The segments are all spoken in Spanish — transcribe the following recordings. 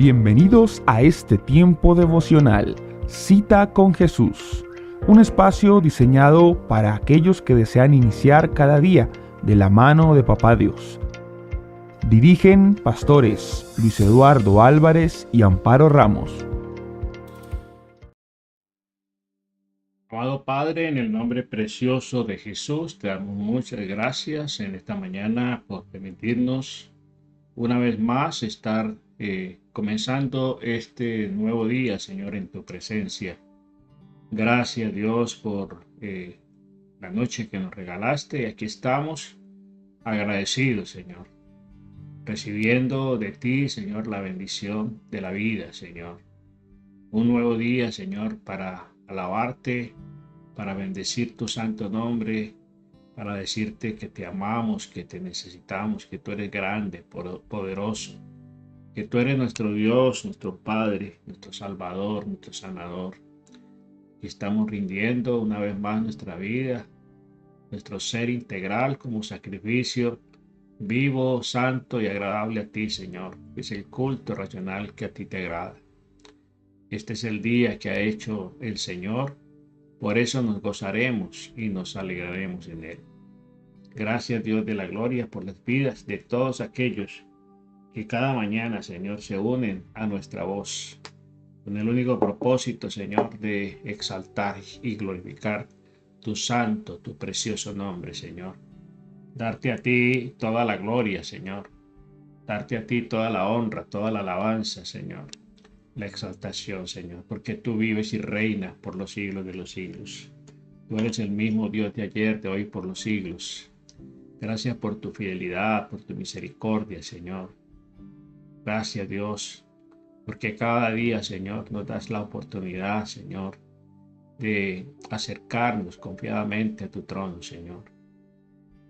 Bienvenidos a este tiempo devocional, Cita con Jesús, un espacio diseñado para aquellos que desean iniciar cada día de la mano de Papá Dios. Dirigen pastores Luis Eduardo Álvarez y Amparo Ramos. Amado Padre, en el nombre precioso de Jesús, te damos muchas gracias en esta mañana por permitirnos una vez más estar comenzando este nuevo día, Señor, en tu presencia. Gracias, Dios, por la noche que nos regalaste. Y aquí estamos agradecidos, Señor, recibiendo de ti, Señor, la bendición de la vida, Señor. Un nuevo día, Señor, para alabarte, para bendecir tu santo nombre, para decirte que te amamos, que te necesitamos, que tú eres grande, poderoso, que tú eres nuestro Dios, nuestro Padre, nuestro Salvador, nuestro Sanador. Y estamos rindiendo una vez más nuestra vida, nuestro ser integral como sacrificio vivo, santo y agradable a ti, Señor. Es el culto racional que a ti te agrada. Este es el día que ha hecho el Señor, por eso nos gozaremos y nos alegraremos en él. Gracias, Dios de la gloria, por las vidas de todos aquellos que cada mañana, Señor, se unen a nuestra voz, con el único propósito, Señor, de exaltar y glorificar tu santo, tu precioso nombre, Señor. Darte a ti toda la gloria, Señor. Darte a ti toda la honra, toda la alabanza, Señor. La exaltación, Señor, porque tú vives y reinas por los siglos de los siglos. Tú eres el mismo Dios de ayer, de hoy, por los siglos. Gracias por tu fidelidad, por tu misericordia, Señor. Gracias, Dios, porque cada día, Señor, nos das la oportunidad, Señor, de acercarnos confiadamente a tu trono, Señor.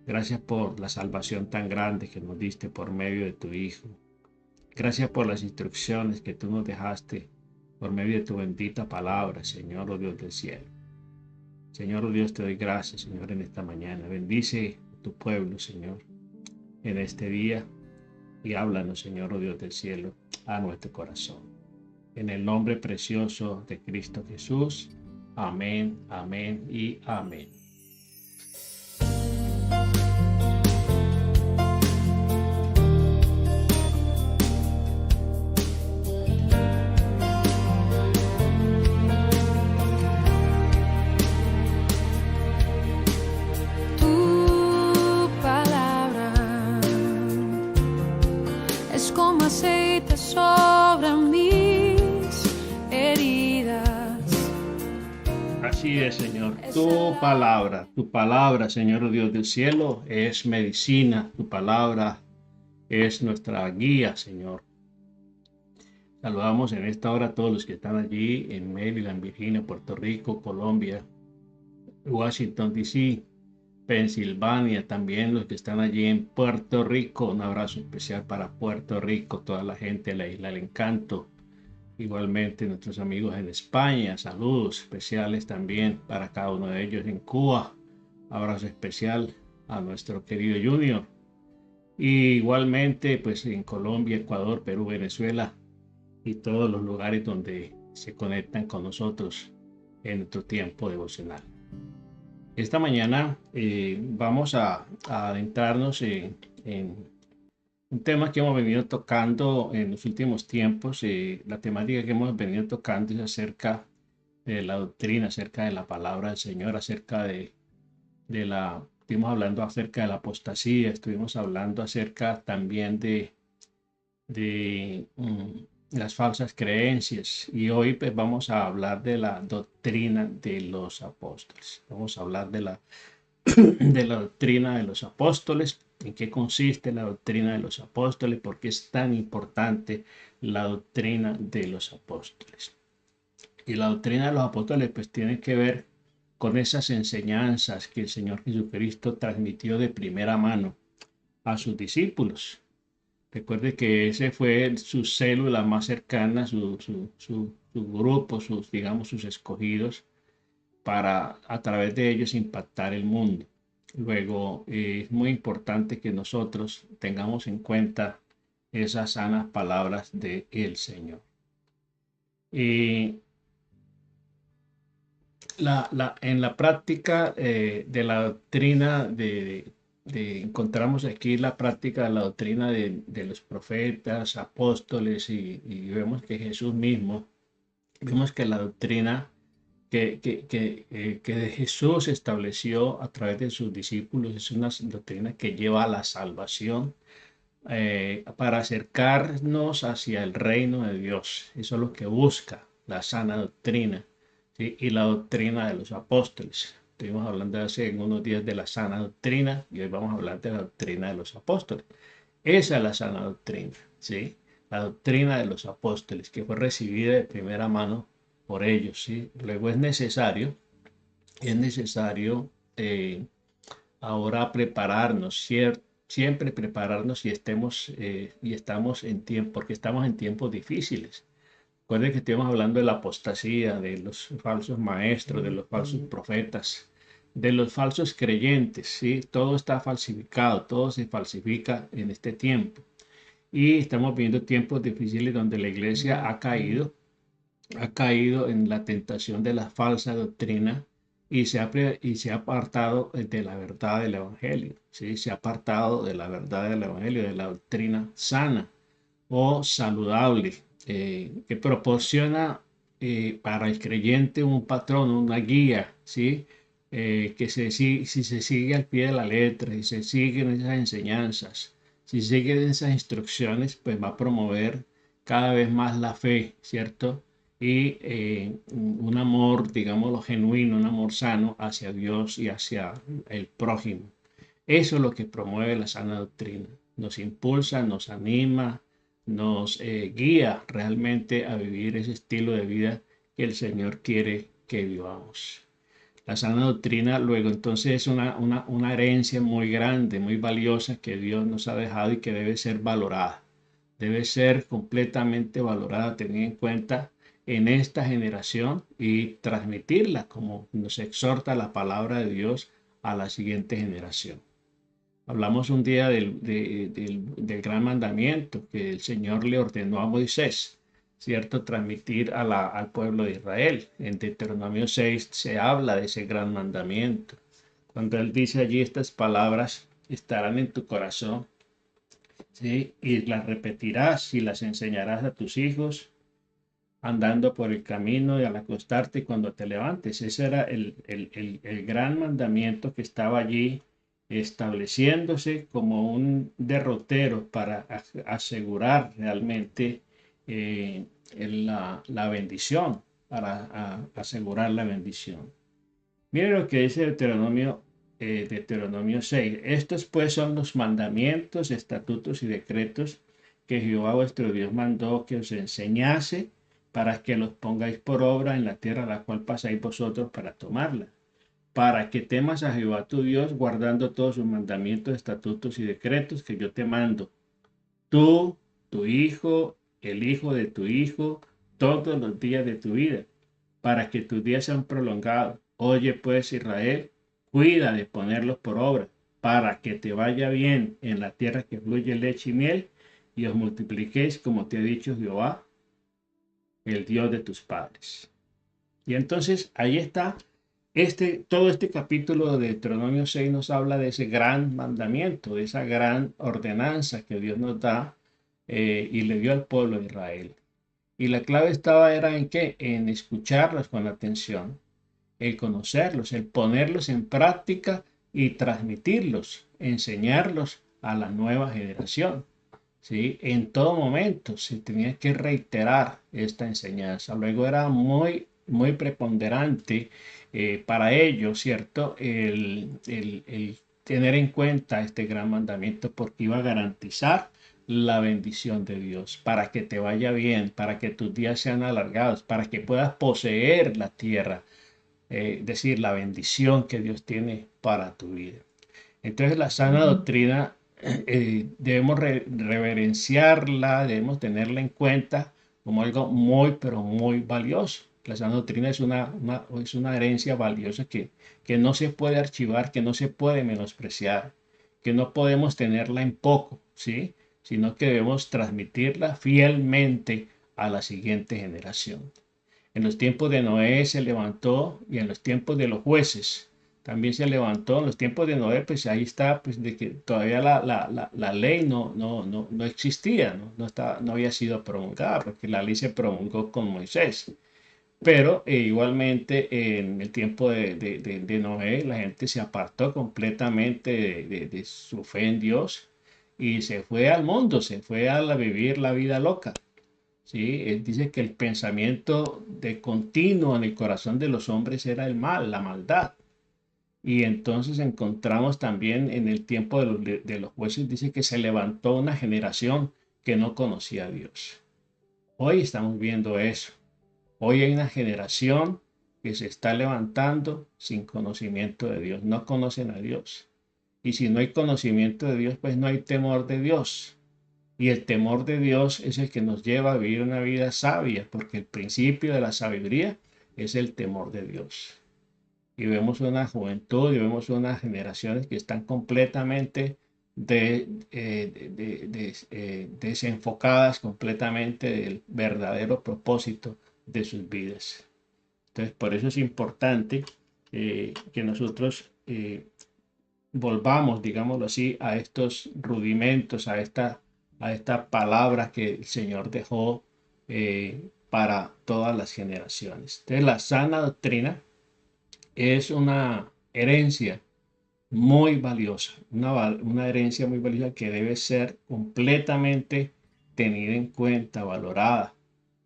Gracias por la salvación tan grande que nos diste por medio de tu Hijo. Gracias por las instrucciones que tú nos dejaste por medio de tu bendita palabra, Señor, oh Dios del cielo. Señor, oh Dios, te doy gracias, Señor, en esta mañana. Bendice a tu pueblo, Señor, en este día. Y háblanos, Señor, oh Dios del cielo, a nuestro corazón. En el nombre precioso de Cristo Jesús. Amén, amén y amén. Tu palabra es como aceite sobre mis heridas. Así es, Señor. Tu palabra, Señor, oh Dios del cielo, es medicina. Tu palabra es nuestra guía, Señor. Saludamos en esta hora a todos los que están allí en Maryland, Virginia, Puerto Rico, Colombia, Washington, D.C., Pensilvania, también los que están allí en Puerto Rico. Un abrazo especial para Puerto Rico, toda la gente de la Isla del Encanto. Igualmente nuestros amigos en España, saludos especiales también para cada uno de ellos en Cuba. Abrazo especial a nuestro querido Junior. Y igualmente pues en Colombia, Ecuador, Perú, Venezuela y todos los lugares donde se conectan con nosotros en nuestro tiempo devocional. Esta mañana vamos a adentrarnos en un tema que hemos venido tocando en los últimos tiempos. La temática que hemos venido tocando es acerca de la doctrina, acerca de la palabra del Señor, acerca estuvimos hablando acerca de la apostasía, estuvimos hablando acerca también de las falsas creencias, y hoy pues vamos a hablar de la doctrina de los apóstoles. Vamos a hablar de la doctrina de los apóstoles, en qué consiste la doctrina de los apóstoles, por qué es tan importante la doctrina de los apóstoles. Y la doctrina de los apóstoles pues tiene que ver con esas enseñanzas que el Señor Jesucristo transmitió de primera mano a sus discípulos. Recuerde que ese fue su célula más cercana, su grupo, sus escogidos, para a través de ellos impactar el mundo. Luego, es muy importante que nosotros tengamos en cuenta esas sanas palabras del Señor. Y en la práctica de la doctrina encontramos aquí la práctica de la doctrina de los profetas, apóstoles y vemos que Jesús mismo, vemos que la doctrina que Jesús estableció a través de sus discípulos es una doctrina que lleva a la salvación para acercarnos hacia el reino de Dios. Eso es lo que busca la sana doctrina, ¿sí? Y la doctrina de los apóstoles. Estuvimos hablando hace unos días de la sana doctrina y hoy vamos a hablar de la doctrina de los apóstoles. Esa es la sana doctrina, ¿sí? La doctrina de los apóstoles que fue recibida de primera mano por ellos, ¿sí? Luego es necesario ahora prepararnos, siempre prepararnos y estamos en tiempo, porque estamos en tiempos difíciles. Recuerden que estuvimos hablando de la apostasía, de los falsos maestros, de los falsos profetas, de los falsos creyentes, ¿sí? Todo está falsificado, todo se falsifica en este tiempo. Y estamos viendo tiempos difíciles donde la iglesia ha caído en la tentación de la falsa doctrina y se ha apartado de la verdad del Evangelio, ¿sí? Se ha apartado de la verdad del Evangelio, de la doctrina sana o saludable, que proporciona para el creyente un patrón, una guía, ¿sí? Si se sigue al pie de la letra y se siguen esas enseñanzas, si siguen esas instrucciones, pues va a promover cada vez más la fe, ¿cierto? Y un amor, digámoslo, genuino, un amor sano hacia Dios y hacia el prójimo. Eso es lo que promueve la sana doctrina. Nos impulsa, nos anima, nos guía realmente a vivir ese estilo de vida que el Señor quiere que vivamos. La sana doctrina luego entonces es una herencia muy grande, muy valiosa que Dios nos ha dejado y que debe ser valorada. Debe ser completamente valorada, teniendo en cuenta en esta generación y transmitirla como nos exhorta la palabra de Dios a la siguiente generación. Hablamos un día del gran mandamiento que el Señor le ordenó a Moisés, ¿cierto? Transmitir al pueblo de Israel. En Deuteronomio 6 se habla de ese gran mandamiento. Cuando Él dice allí estas palabras estarán en tu corazón, ¿sí? Y las repetirás y las enseñarás a tus hijos andando por el camino y al acostarte y cuando te levantes. Ese era el gran mandamiento que estaba allí estableciéndose como un derrotero para asegurar realmente la bendición, para asegurar la bendición. Mire lo que dice Deuteronomio 6. Estos pues son los mandamientos, estatutos y decretos que Jehová vuestro Dios mandó que os enseñase para que los pongáis por obra en la tierra a la cual pasáis vosotros para tomarla, para que temas a Jehová tu Dios, guardando todos sus mandamientos, estatutos y decretos que yo te mando, tú, tu hijo, el hijo de tu hijo, todos los días de tu vida, para que tus días sean prolongados. Oye pues, Israel, cuida de ponerlos por obra, para que te vaya bien en la tierra que fluye leche y miel, y os multipliquéis como te ha dicho Jehová, el Dios de tus padres. Y entonces ahí está, todo este capítulo de Deuteronomio 6 nos habla de ese gran mandamiento, de esa gran ordenanza que Dios nos da y le dio al pueblo de Israel. Y la clave era en qué, en escucharlos con atención, el conocerlos, el ponerlos en práctica y transmitirlos, enseñarlos a la nueva generación. ¿Sí? En todo momento se tenía que reiterar esta enseñanza. Luego era muy preponderante para ellos, ¿cierto? El tener en cuenta este gran mandamiento porque iba a garantizar la bendición de Dios, para que te vaya bien, para que tus días sean alargados, para que puedas poseer la tierra, es decir, la bendición que Dios tiene para tu vida. Entonces la sana doctrina debemos reverenciarla, debemos tenerla en cuenta como algo muy, pero muy valioso. La sana doctrina es una herencia valiosa que no se puede archivar, que no se puede menospreciar, que no podemos tenerla en poco, ¿sí? sino que debemos transmitirla fielmente a la siguiente generación. En los tiempos de Noé se levantó, y en los tiempos de los jueces también se levantó. En los tiempos de Noé, pues ahí está, pues de que todavía la ley no existía, no había sido promulgada, porque la ley se promulgó con Moisés. Pero igualmente en el tiempo de Noé, la gente se apartó completamente de su fe en Dios y se fue al mundo, se fue a vivir la vida loca. ¿Sí? Él dice que el pensamiento de continuo en el corazón de los hombres era el mal, la maldad. Y entonces encontramos también en el tiempo de los jueces, dice que se levantó una generación que no conocía a Dios. Hoy estamos viendo eso. Hoy hay una generación que se está levantando sin conocimiento de Dios. No conocen a Dios. Y si no hay conocimiento de Dios, pues no hay temor de Dios. Y el temor de Dios es el que nos lleva a vivir una vida sabia, porque el principio de la sabiduría es el temor de Dios. Y vemos una juventud y vemos unas generaciones que están completamente desenfocadas completamente del verdadero propósito de sus vidas. Entonces, por eso es importante que nosotros volvamos, digámoslo así, a estos rudimentos, a estas palabras que el Señor dejó para todas las generaciones. Entonces, la sana doctrina es una herencia muy valiosa, una herencia muy valiosa que debe ser completamente tenida en cuenta, valorada,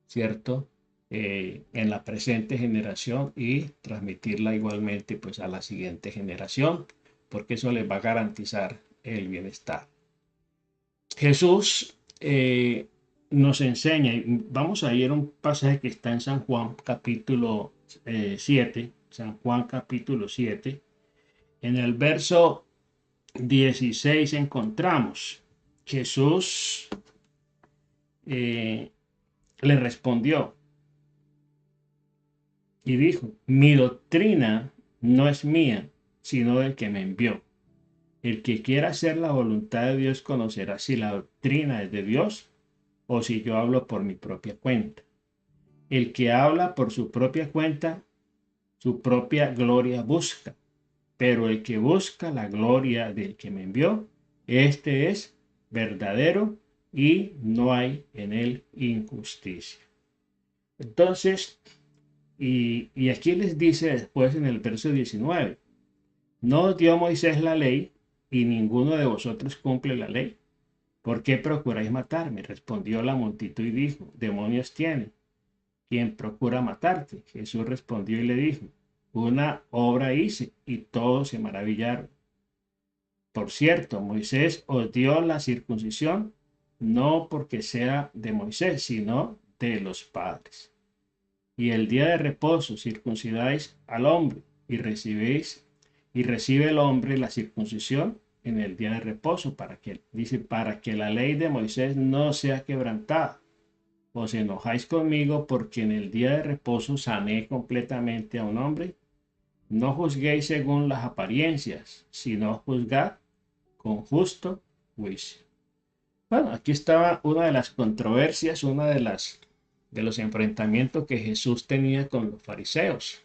¿cierto? En la presente generación y transmitirla igualmente pues a la siguiente generación, porque eso les va a garantizar el bienestar. Jesús nos enseña, y vamos a ir a un pasaje que está en San Juan capítulo 7, San Juan capítulo 7, en el verso 16 encontramos, Jesús le respondió y dijo, mi doctrina no es mía, sino del que me envió. El que quiera hacer la voluntad de Dios conocerá si la doctrina es de Dios o si yo hablo por mi propia cuenta. El que habla por su propia cuenta, su propia gloria busca, pero el que busca la gloria del que me envió, este es verdadero y no hay en él injusticia. Entonces, y aquí les dice después en el verso 19, no dio Moisés la ley y ninguno de vosotros cumple la ley. ¿Por qué procuráis matarme? Respondió la multitud y dijo, demonios tiene. ¿Quién procura matarte? Jesús respondió y le dijo, una obra hice y todos se maravillaron. Por cierto, Moisés os dio la circuncisión, no porque sea de Moisés, sino de los padres. Y el día de reposo circuncidáis al hombre y recibe el hombre la circuncisión en el día de reposo, para que la ley de Moisés no sea quebrantada. Os enojáis conmigo porque en el día de reposo sané completamente a un hombre. No juzguéis según las apariencias, sino juzgad con justo juicio. Bueno, aquí estaba una de las controversias, de los enfrentamientos que Jesús tenía con los fariseos,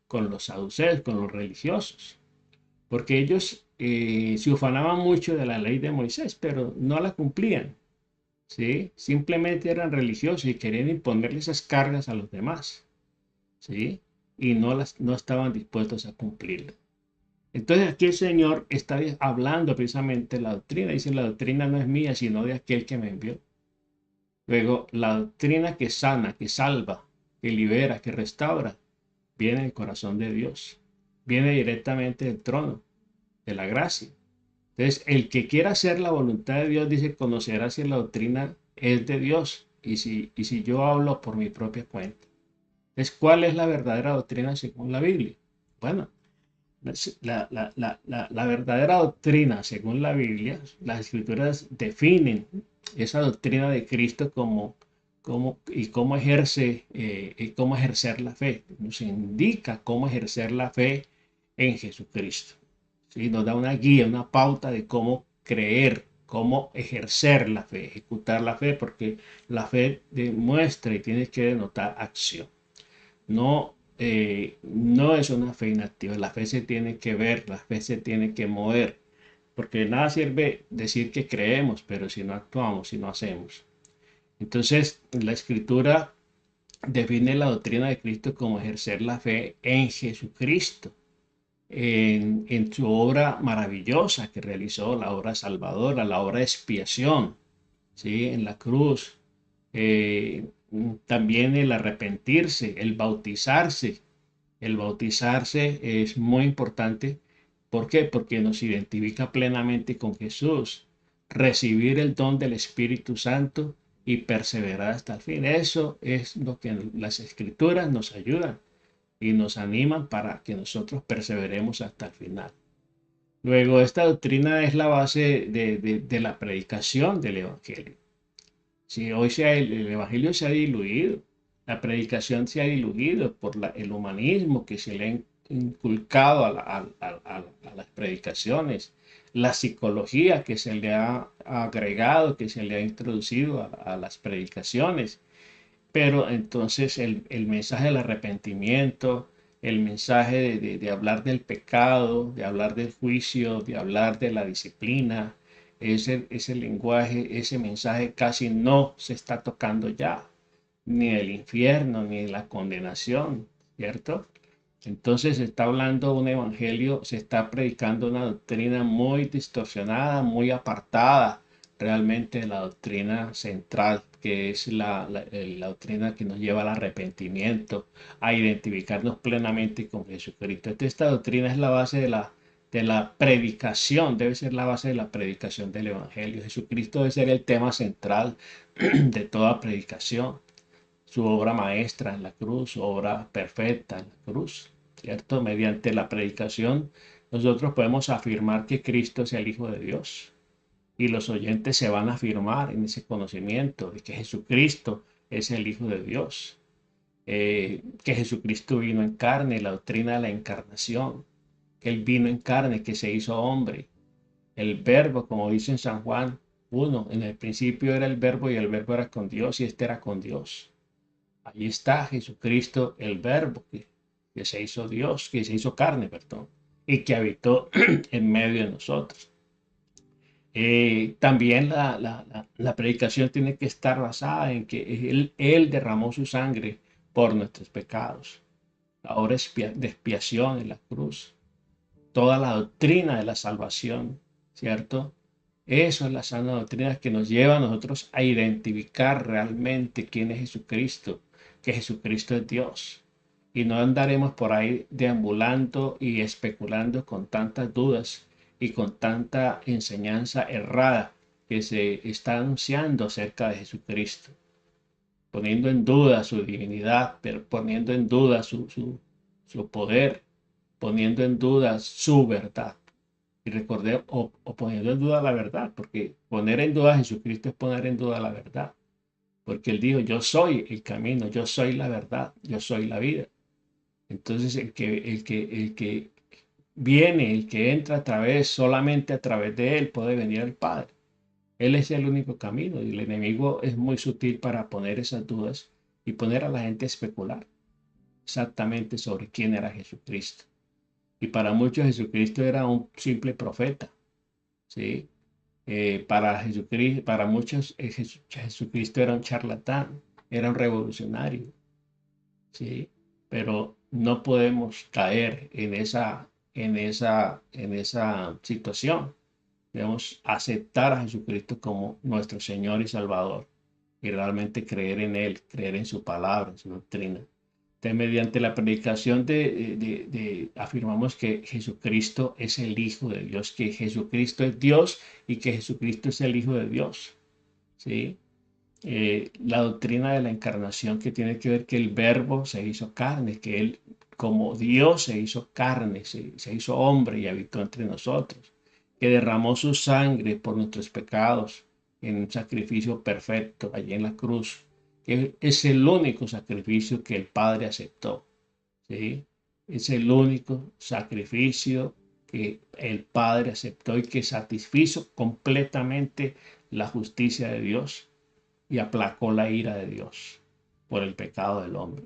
con los saduceos, con los religiosos, porque ellos se ufanaban mucho de la ley de Moisés, pero no la cumplían, ¿sí? Simplemente eran religiosos y querían imponerle esas cargas a los demás, ¿sí? Y no estaban dispuestos a cumplirlo. Entonces aquí el Señor está hablando precisamente de la doctrina. Dice, la doctrina no es mía, sino de aquel que me envió. Luego, la doctrina que sana, que salva, que libera, que restaura, viene del corazón de Dios. Viene directamente del trono, de la gracia. Entonces, el que quiera hacer la voluntad de Dios, dice, conocerá si la doctrina es de Dios y si yo hablo por mi propia cuenta. Entonces, ¿cuál es la verdadera doctrina según la Biblia? Bueno, la verdadera doctrina según la Biblia, las Escrituras definen esa doctrina de Cristo cómo ejercer la fe. Nos indica cómo ejercer la fe en Jesucristo. ¿Sí? Nos da una guía, una pauta de cómo creer cómo ejercer la fe, ejecutar la fe, porque la fe demuestra y tiene que denotar acción. No, no es una fe inactiva, la fe se tiene que ver, la fe se tiene que mover, porque de nada sirve decir que creemos, pero si no actuamos, si no hacemos. Entonces, la escritura define la doctrina de Cristo como ejercer la fe en Jesucristo, en su obra maravillosa que realizó, la obra salvadora, la obra de expiación, ¿sí? En la cruz. Eh, También el arrepentirse, el bautizarse. El bautizarse es muy importante. ¿Por qué? Porque nos identifica plenamente con Jesús. Recibir el don del Espíritu Santo y perseverar hasta el fin. Eso es lo que las Escrituras nos ayudan y nos animan para que nosotros perseveremos hasta el final. Luego, esta doctrina es la base de la predicación del Evangelio. Si hoy el Evangelio se ha diluido, la predicación se ha diluido por el humanismo que se le ha inculcado a las predicaciones, la psicología que se le ha agregado, que se le ha introducido a las predicaciones. Pero entonces el mensaje del arrepentimiento, el mensaje de hablar del pecado, de hablar del juicio, de hablar de la disciplina, ese lenguaje, ese mensaje casi no se está tocando ya, ni el infierno, ni la condenación, ¿cierto? Entonces se está hablando un evangelio, se está predicando una doctrina muy distorsionada, muy apartada realmente de la doctrina central, que es la doctrina que nos lleva al arrepentimiento, a identificarnos plenamente con Jesucristo. Esta doctrina es la base de la predicación, debe ser la base de la predicación del evangelio. Jesucristo debe ser el tema central de toda predicación. Su obra maestra en la cruz, su obra perfecta en la cruz, ¿cierto? Mediante la predicación, nosotros podemos afirmar que Cristo es el Hijo de Dios. Y los oyentes se van a afirmar en ese conocimiento de que Jesucristo es el Hijo de Dios. Que Jesucristo vino en carne, la doctrina de la encarnación. Que Él vino en carne, que se hizo hombre. El verbo, como dice en San Juan 1, en el principio era el verbo y el verbo era con Dios y este era con Dios. Ahí está Jesucristo, el verbo que se hizo Dios, que se hizo carne, perdón, y que habitó en medio de nosotros. También la predicación tiene que estar basada en que Él derramó su sangre por nuestros pecados. La obra de expiación en la cruz. Toda la doctrina de la salvación, ¿cierto? Eso es la sana doctrina que nos lleva a nosotros a identificar realmente quién es Jesucristo, que Jesucristo es Dios. Y no andaremos por ahí deambulando y especulando con tantas dudas y con tanta enseñanza errada que se está anunciando acerca de Jesucristo, poniendo en duda su divinidad, pero poniendo en duda su poder, poniendo en duda su verdad. Y recordemos, o poniendo en duda la verdad, porque poner en duda a Jesucristo es poner en duda la verdad. Porque Él dijo, yo soy el camino, yo soy la verdad, yo soy la vida. Entonces el que viene, el que entra solamente a través de Él puede venir al Padre. Él es el único camino y el enemigo es muy sutil para poner esas dudas y poner a la gente a especular exactamente sobre quién era Jesucristo. Y para muchos Jesucristo era un simple profeta, ¿sí? Para muchos Jesucristo era un charlatán, era un revolucionario, ¿sí? Pero no podemos caer en esa situación. Debemos aceptar a Jesucristo como nuestro Señor y Salvador y realmente creer en Él, creer en su palabra, en su doctrina. Entonces, mediante la predicación afirmamos que Jesucristo es el Hijo de Dios, que Jesucristo es Dios y que Jesucristo es el Hijo de Dios, ¿sí? La doctrina de la encarnación que tiene que ver que el verbo se hizo carne, que Él como Dios se hizo carne, se hizo hombre y habitó entre nosotros, que derramó su sangre por nuestros pecados en un sacrificio perfecto allí en la cruz, que es el único sacrificio que el Padre aceptó, ¿sí? Es el único sacrificio que el Padre aceptó y que satisfizo completamente la justicia de Dios y aplacó la ira de Dios por el pecado del hombre.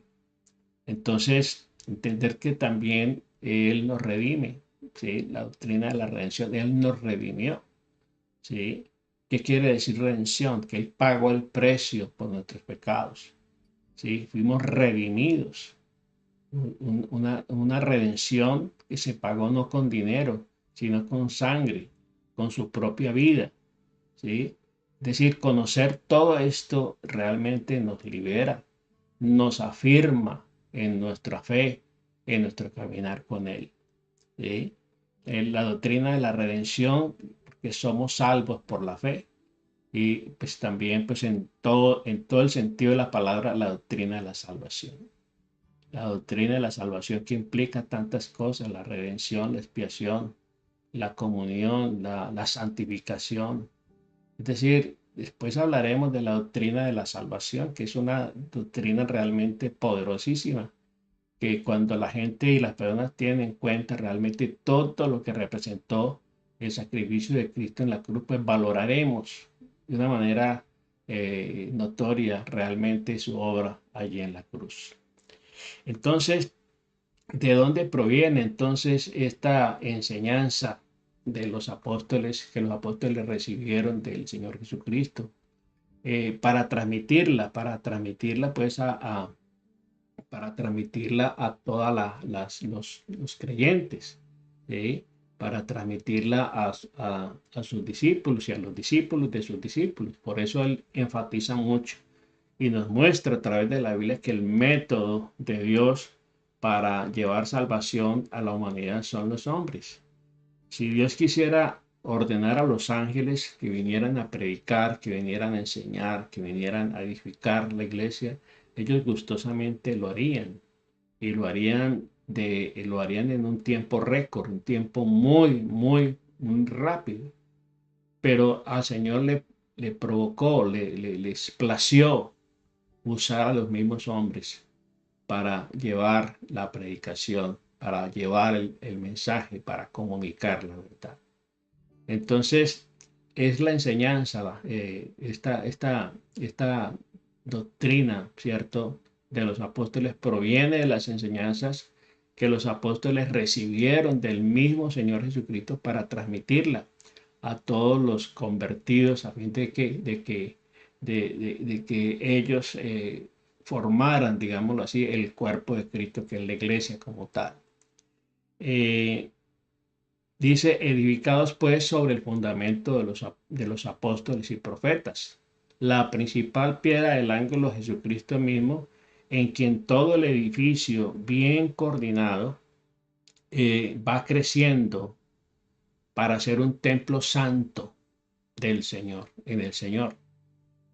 Entonces, entender que también Él nos redime, ¿sí? La doctrina de la redención, Él nos redimió, ¿sí? ¿Qué quiere decir redención? Que Él pagó el precio por nuestros pecados, ¿sí? Fuimos redimidos. Una redención que se pagó no con dinero, sino con sangre, con su propia vida, ¿sí? Es decir, conocer todo esto realmente nos libera, nos afirma en nuestra fe, en nuestro caminar con Él, ¿sí? En la doctrina de la redención, que somos salvos por la fe, y pues también pues en todo el sentido de la palabra, la doctrina de la salvación. La doctrina de la salvación que implica tantas cosas, la redención, la expiación, la comunión, la santificación. Es decir, después hablaremos de la doctrina de la salvación, que es una doctrina realmente poderosísima, que cuando la gente y las personas tienen en cuenta realmente todo lo que representó el sacrificio de Cristo en la cruz, pues valoraremos de una manera notoria realmente su obra allí en la cruz. Entonces, ¿de dónde proviene entonces esta enseñanza de los apóstoles que los apóstoles recibieron del Señor Jesucristo? Para transmitirla pues para transmitirla a todos los creyentes, ¿sí? Para transmitirla a sus discípulos y a los discípulos de sus discípulos. Por eso él enfatiza mucho y nos muestra a través de la Biblia que el método de Dios para llevar salvación a la humanidad son los hombres. Si Dios quisiera ordenar a los ángeles que vinieran a predicar, que vinieran a enseñar, que vinieran a edificar la iglesia, ellos gustosamente lo harían y lo harían en un tiempo récord, un tiempo muy rápido. Pero al Señor le provocó, les plació usar a los mismos hombres para llevar la predicación, para llevar el mensaje, para comunicar la verdad. Entonces, es la enseñanza, esta doctrina, ¿cierto?, de los apóstoles proviene de las enseñanzas que los apóstoles recibieron del mismo Señor Jesucristo para transmitirla a todos los convertidos a fin de que ellos formaran, digámoslo así, el cuerpo de Cristo, que es la iglesia como tal. Dice, edificados pues sobre el fundamento de los apóstoles y profetas, la principal piedra del ángulo es Jesucristo mismo, en quien todo el edificio bien coordinado va creciendo para ser un templo santo del Señor, en el Señor.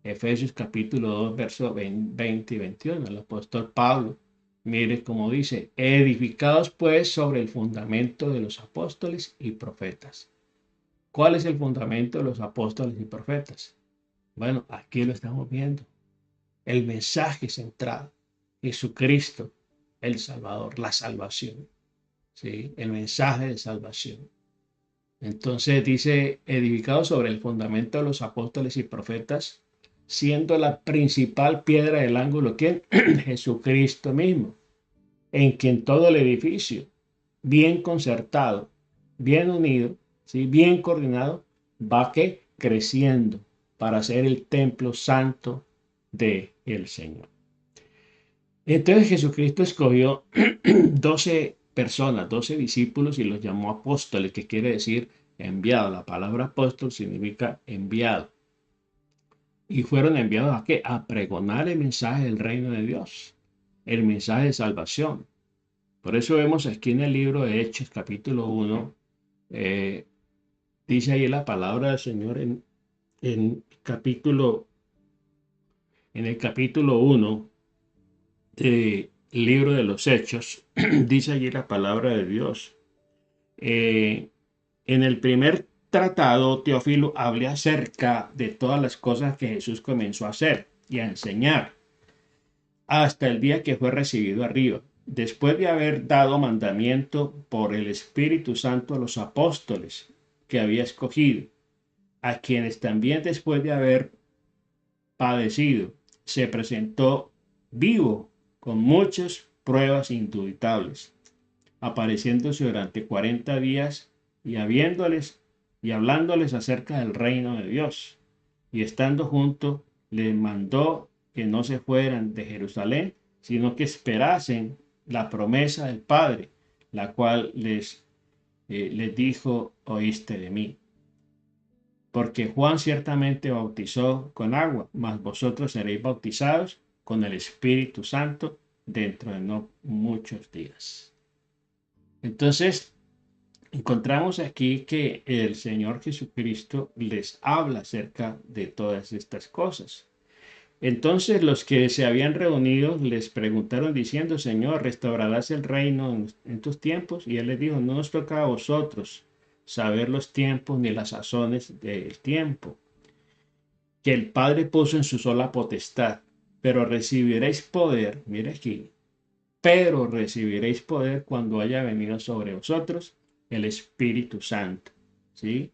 Efesios capítulo 2, versos 20 y 21. El apóstol Pablo, mire cómo dice, edificados pues sobre el fundamento de los apóstoles y profetas. ¿Cuál es el fundamento de los apóstoles y profetas? Bueno, aquí lo estamos viendo. El mensaje central, Jesucristo, el Salvador, la salvación. ¿Sí? El mensaje de salvación. Entonces dice, edificados sobre el fundamento de los apóstoles y profetas, siendo la principal piedra del ángulo, ¿quién? Jesucristo mismo, en quien todo el edificio, bien concertado, bien unido, ¿sí?, bien coordinado, va creciendo para ser el templo santo del Señor. Entonces Jesucristo escogió 12 personas, 12 discípulos y los llamó apóstoles, que quiere decir enviado. La palabra apóstol significa enviado. Y fueron enviados ¿a qué? A pregonar el mensaje del reino de Dios, el mensaje de salvación. Por eso vemos aquí en el libro de Hechos, capítulo 1, dice ahí la palabra del Señor en el capítulo 1 del libro de los Hechos, dice allí la palabra de Dios. En el primer tratado, Teófilo habla acerca de todas las cosas que Jesús comenzó a hacer y a enseñar hasta el día que fue recibido arriba. después de haber dado mandamiento por el Espíritu Santo a los apóstoles que había escogido, a quienes también después de haber padecido, se presentó vivo con muchas pruebas indubitables, apareciéndose durante 40 días y hablándoles acerca del reino de Dios. Y estando juntos, les mandó que no se fueran de Jerusalén, sino que esperasen la promesa del Padre, la cual les dijo: oíste de mí. Porque Juan ciertamente bautizó con agua, mas vosotros seréis bautizados con el Espíritu Santo dentro de no muchos días. Entonces, encontramos aquí que el Señor Jesucristo les habla acerca de todas estas cosas. Entonces los que se habían reunido les preguntaron diciendo: Señor, ¿restaurarás el reino en tus tiempos? Y él les dijo: no os toca a vosotros saber los tiempos ni las sazones del tiempo que el Padre puso en su sola potestad, pero recibiréis poder, mire aquí, pero recibiréis poder cuando haya venido sobre vosotros el Espíritu Santo, ¿sí?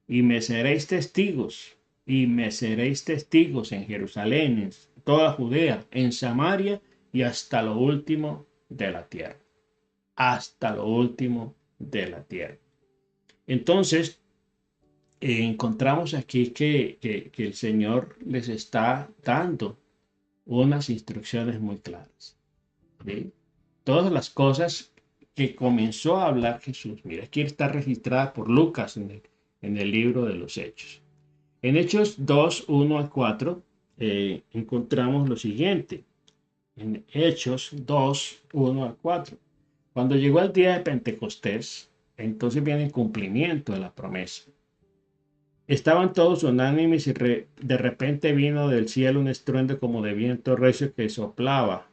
Y me seréis testigos en Jerusalén, en toda Judea, en Samaria y hasta lo último de la tierra. Hasta lo último de la tierra. Entonces, encontramos aquí que el Señor les está dando unas instrucciones muy claras, ¿sí? Todas las cosas que comenzó a hablar Jesús. Mira, aquí está registrada por Lucas en el libro de los Hechos. En Hechos 2, 1 al 4, encontramos lo siguiente. En Hechos 2, 1 al 4. Cuando llegó el día de Pentecostés, entonces viene el cumplimiento de la promesa. Estaban todos unánimes y de repente vino del cielo un estruendo como de viento recio que soplaba,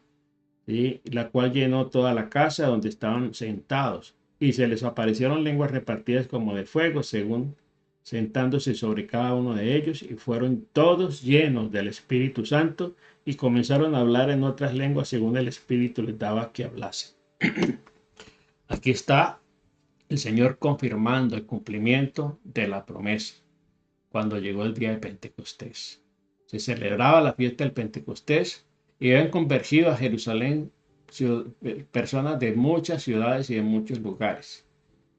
¿sí? La cual llenó toda la casa donde estaban sentados. Y se les aparecieron lenguas repartidas como de fuego, según sentándose sobre cada uno de ellos, y fueron todos llenos del Espíritu Santo y comenzaron a hablar en otras lenguas según el Espíritu les daba que hablasen. Aquí está el Señor confirmando el cumplimiento de la promesa cuando llegó el día de Pentecostés. Se celebraba la fiesta del Pentecostés y habían convergido a Jerusalén personas de muchas ciudades y de muchos lugares.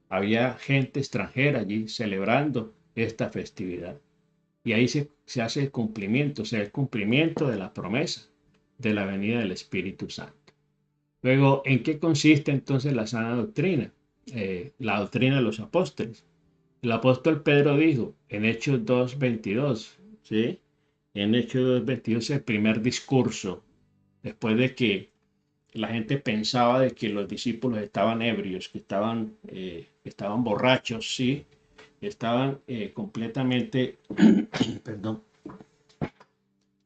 Había gente extranjera allí celebrando esta festividad. Y ahí se hace el cumplimiento, o sea, el cumplimiento de la promesa de la venida del Espíritu Santo. Luego, ¿en qué consiste entonces la sana doctrina? La doctrina de los apóstoles. El apóstol Pedro dijo en Hechos 2:22, ¿sí? En Hechos 2:22 es el primer discurso, después de que la gente pensaba de que los discípulos estaban ebrios, que estaban borrachos, ¿sí? Estaban completamente, perdón,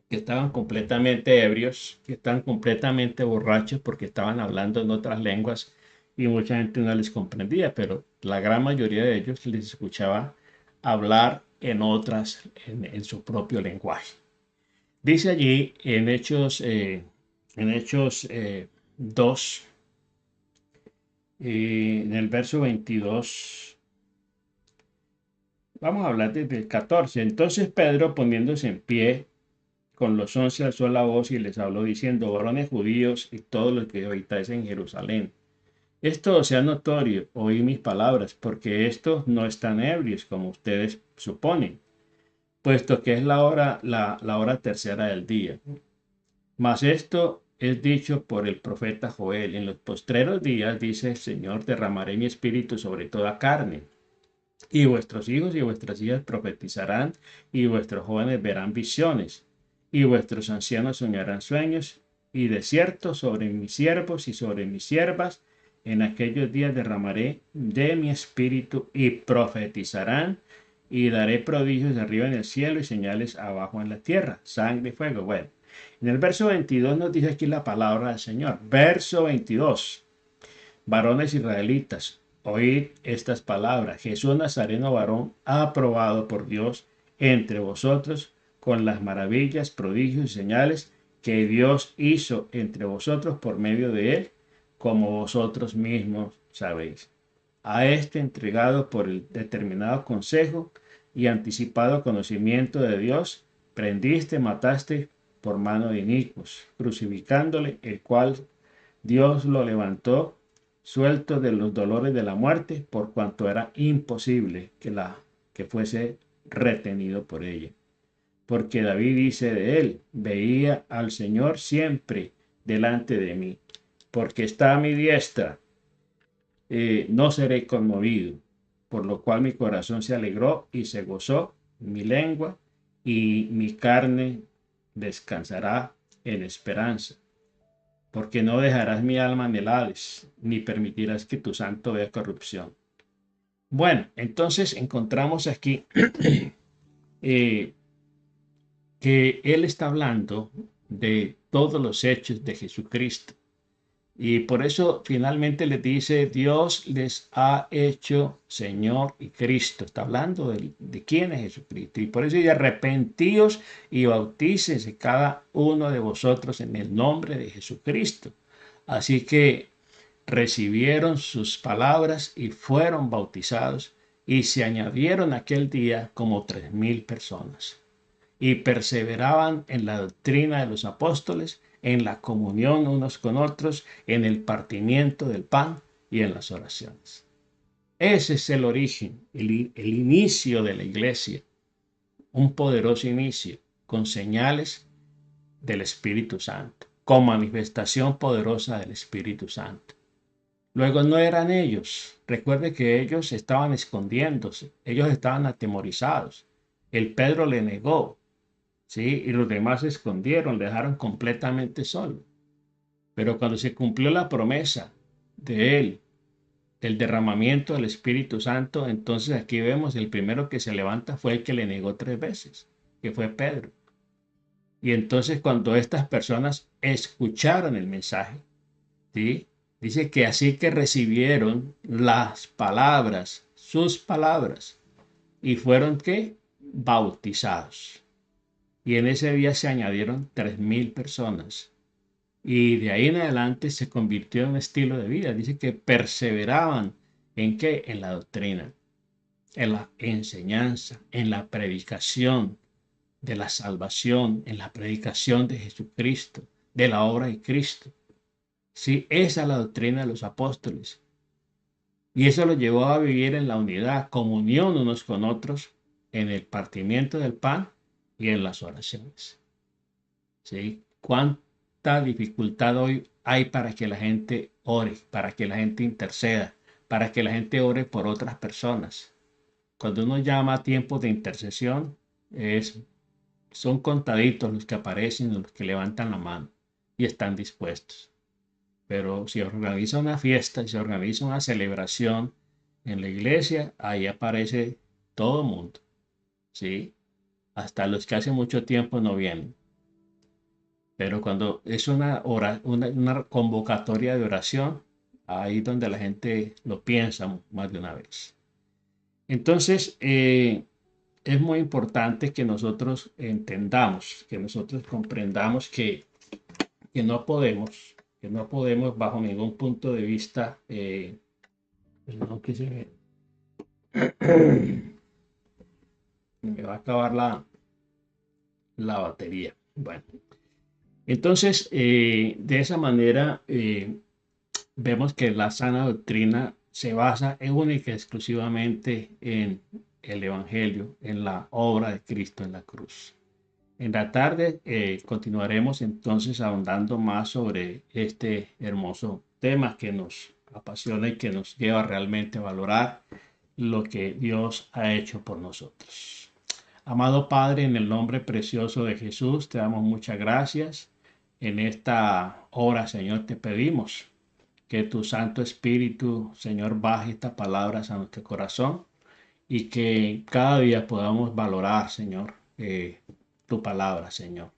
que estaban completamente ebrios, que estaban completamente borrachos porque estaban hablando en otras lenguas y mucha gente no les comprendía, pero la gran mayoría de ellos les escuchaba hablar en otras, en su propio lenguaje. Dice allí en Hechos 2, en el verso 22, vamos a hablar desde el 14. Entonces Pedro, poniéndose en pie con los 11, alzó la voz y les habló diciendo: varones judíos y todos los que habitáis en Jerusalén, esto sea notorio, oí mis palabras, porque estos no están ebrios como ustedes suponen, puesto que es la hora tercera del día. Mas esto es dicho por el profeta Joel: en los postreros días, dice el Señor, derramaré mi espíritu sobre toda carne, y vuestros hijos y vuestras hijas profetizarán, y vuestros jóvenes verán visiones, y vuestros ancianos soñarán sueños, y de cierto sobre mis siervos y sobre mis siervas en aquellos días derramaré de mi espíritu, y profetizarán, y daré prodigios de arriba en el cielo y señales abajo en la tierra, sangre y fuego. Bueno, en el verso 22 nos dice aquí la palabra del Señor. Verso 22. Varones israelitas, oíd estas palabras. Jesús Nazareno, varón aprobado por Dios entre vosotros, con las maravillas, prodigios y señales que Dios hizo entre vosotros por medio de él, como vosotros mismos sabéis. A este entregado por el determinado consejo y anticipado conocimiento de Dios, prendiste, mataste por mano de inicuos, crucificándole, el cual Dios lo levantó, suelto de los dolores de la muerte, por cuanto era imposible que fuese retenido por ella. Porque David dice de él: veía al Señor siempre delante de mí, porque está a mi diestra, no seré conmovido, por lo cual mi corazón se alegró y se gozó mi lengua, y mi carne descansará en esperanza. Porque no dejarás mi alma en el Hades, ni permitirás que tu santo vea corrupción. Bueno, entonces encontramos aquí que él está hablando de todos los hechos de Jesucristo. Y por eso finalmente les dice: Dios les ha hecho Señor y Cristo. Está hablando de quién es Jesucristo. Y por eso dice: arrepentíos y bautícense cada uno de vosotros en el nombre de Jesucristo. Así que recibieron sus palabras y fueron bautizados, y se añadieron aquel día como 3,000 personas. Y perseveraban en la doctrina de los apóstoles, en la comunión unos con otros, en el partimiento del pan y en las oraciones. Ese es el origen, el inicio de la iglesia, un poderoso inicio con señales del Espíritu Santo, con manifestación poderosa del Espíritu Santo. Luego no eran ellos. Recuerde que ellos estaban escondiéndose, ellos estaban atemorizados. El Pedro le negó, ¿sí? Y los demás se escondieron, le dejaron completamente solo. Pero cuando se cumplió la promesa de él, el derramamiento del Espíritu Santo, entonces aquí vemos el primero que se levanta fue el que le negó 3 veces, que fue Pedro. Y entonces cuando estas personas escucharon el mensaje, ¿sí? Dice que así que recibieron las palabras, sus palabras, y fueron ¿qué? Bautizados. Y en ese día se añadieron 3,000 personas. Y de ahí en adelante se convirtió en un estilo de vida. Dice que perseveraban ¿en qué? En la doctrina, en la enseñanza, en la predicación de la salvación, en la predicación de Jesucristo, de la obra de Cristo. Sí, esa es la doctrina de los apóstoles. Y eso lo llevó a vivir en la unidad, comunión unos con otros, en el partimiento del pan y en las oraciones. ¿Sí? ¿Cuánta dificultad hoy hay para que la gente ore, para que la gente interceda, para que la gente ore por otras personas? Cuando uno llama a tiempos de intercesión, son contaditos los que aparecen, los que levantan la mano y están dispuestos. Pero si organiza una fiesta, si organiza una celebración en la iglesia, ahí aparece todo el mundo, ¿sí? Hasta los que hace mucho tiempo no vienen. Pero cuando es una convocatoria de oración, ahí donde la gente lo piensa más de una vez. Entonces, es muy importante que nosotros entendamos, que nosotros comprendamos que no podemos bajo ningún punto de vista, no, que se me va a acabar la batería. Bueno, entonces de esa manera vemos que la sana doctrina se basa única y exclusivamente en el Evangelio, en la obra de Cristo en la cruz. En la tarde continuaremos entonces ahondando más sobre este hermoso tema que nos apasiona y que nos lleva realmente a valorar lo que Dios ha hecho por nosotros. Amado Padre, en el nombre precioso de Jesús, te damos muchas gracias. En esta hora, Señor, te pedimos que tu Santo Espíritu, Señor, baje estas palabras a nuestro corazón y que cada día podamos valorar, Señor, tu palabra, Señor,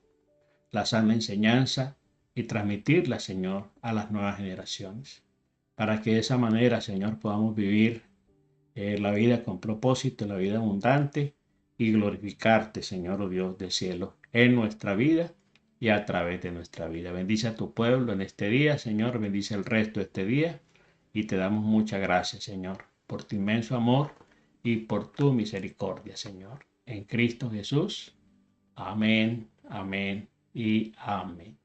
la sana enseñanza y transmitirla, Señor, a las nuevas generaciones, para que de esa manera, Señor, podamos vivir la vida con propósito, la vida abundante y glorificarte, Señor, oh Dios del cielo, en nuestra vida y a través de nuestra vida. Bendice a tu pueblo en este día, Señor. Bendice el resto de este día. Y te damos muchas gracias, Señor, por tu inmenso amor y por tu misericordia, Señor. En Cristo Jesús. Amén, amén y amén.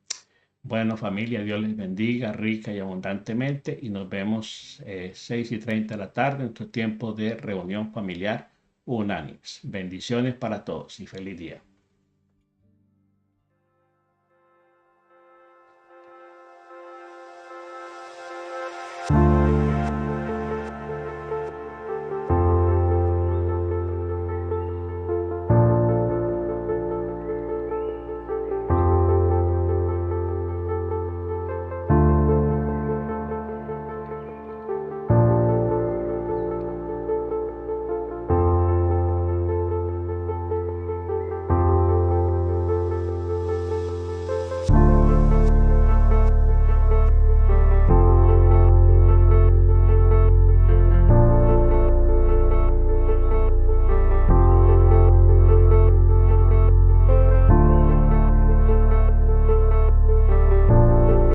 Bueno, familia, Dios les bendiga rica y abundantemente y nos vemos 6:30 de la tarde en nuestro tiempo de reunión familiar unánimes. Bendiciones para todos y feliz día.